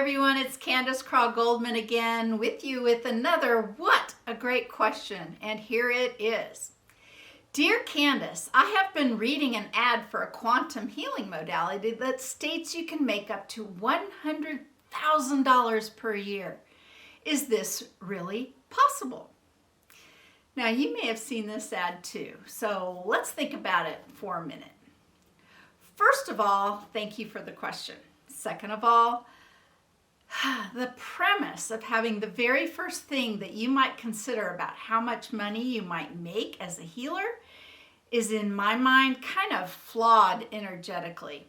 everyone, it's Candace Craw-Goldman again with you with another What a Great Question, and here it is. Dear Candace, I have been reading an ad for a quantum healing modality that states you can make up to $100,000 per year. Is this really possible? Now, you may have seen this ad too, so let's think about it for a minute. First of all, thank you for the question. Second of all, the premise of having the very first thing that you might consider about how much money you might make as a healer is, in my mind, kind of flawed energetically.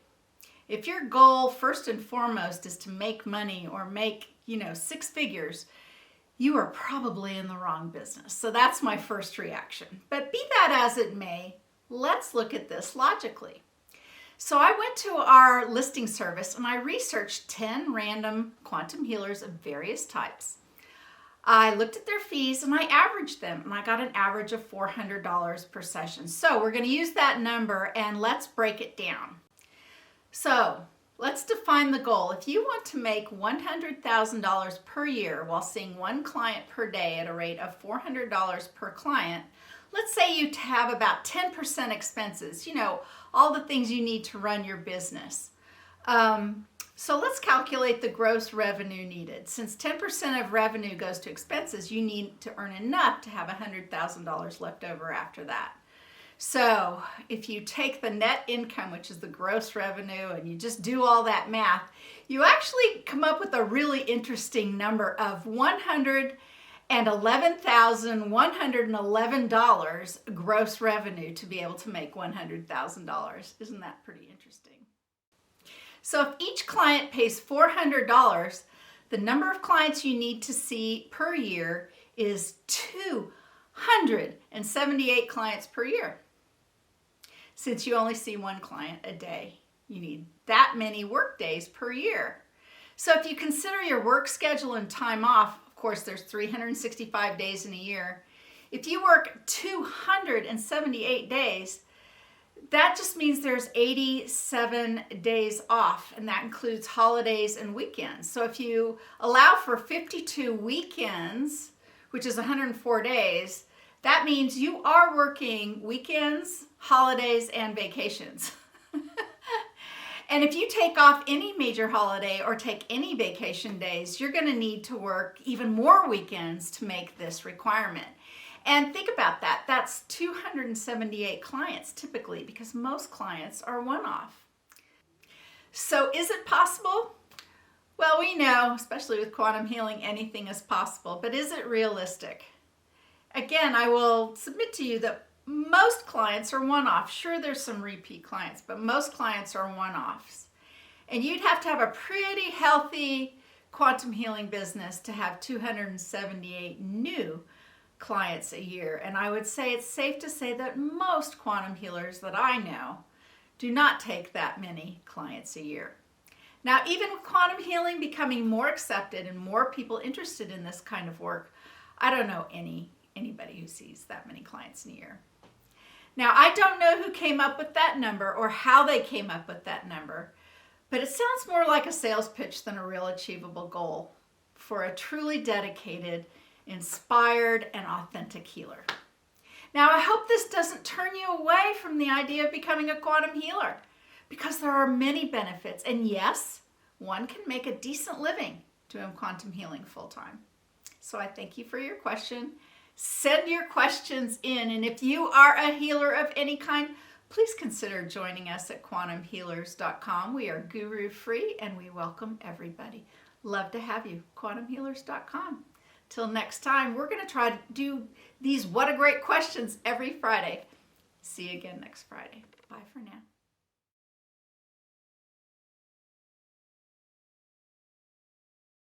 If your goal, first and foremost, is to make money or make, six figures, you are probably in the wrong business. So that's my first reaction. But be that as it may, let's look at this logically. So I went to our listing service and I researched 10 random quantum healers of various types. I looked at their fees and I averaged them, and I got an average of $400 per session. So we're going to use that number and let's break it down. So let's define the goal. If you want to make $100,000 per year while seeing one client per day at a rate of $400 per client, let's say you have about 10% expenses, all the things you need to run your business. So let's calculate the gross revenue needed. Since 10% of revenue goes to expenses, you need to earn enough to have $100,000 left over after that. So if you take the net income, which is the gross revenue, and you just do all that math, you actually come up with a really interesting number of $111,111 gross revenue to be able to make $100,000. Isn't that pretty interesting? So if each client pays $400, the number of clients you need to see per year is 278 clients per year. Since you only see one client a day, you need that many work days per year. So if you consider your work schedule and time off, of course, there's 365 days in a year. If you work 278 days, that just means there's 87 days off, and that includes holidays and weekends. So if you allow for 52 weekends, which is 104 days, that means you are working weekends, holidays, and vacations. And if you take off any major holiday or take any vacation days, you're going to need to work even more weekends to make this requirement. And think about that. That's 278 clients typically, because most clients are one-off. So is it possible? Well, we know, especially with quantum healing, anything is possible, but is it realistic? Again, I will submit to you that most clients are one-off. Sure, there's some repeat clients, but most clients are one-offs. And you'd have to have a pretty healthy quantum healing business to have 278 new clients a year. And I would say it's safe to say that most quantum healers that I know do not take that many clients a year. Now, even with quantum healing becoming more accepted and more people interested in this kind of work, I don't know anybody who sees that many clients in a year. Now, I don't know who came up with that number or how they came up with that number, but it sounds more like a sales pitch than a real achievable goal for a truly dedicated, inspired, and authentic healer. Now, I hope this doesn't turn you away from the idea of becoming a quantum healer, because there are many benefits, and yes, one can make a decent living doing quantum healing full-time. So I thank you for your question. Send your questions in, and if you are a healer of any kind, please consider joining us at quantumhealers.com. We are guru free and we welcome everybody. Love to have you. quantumhealers.com. Till next time, we're going to try to do these What a Great Questions every Friday. See you again next Friday. Bye for now.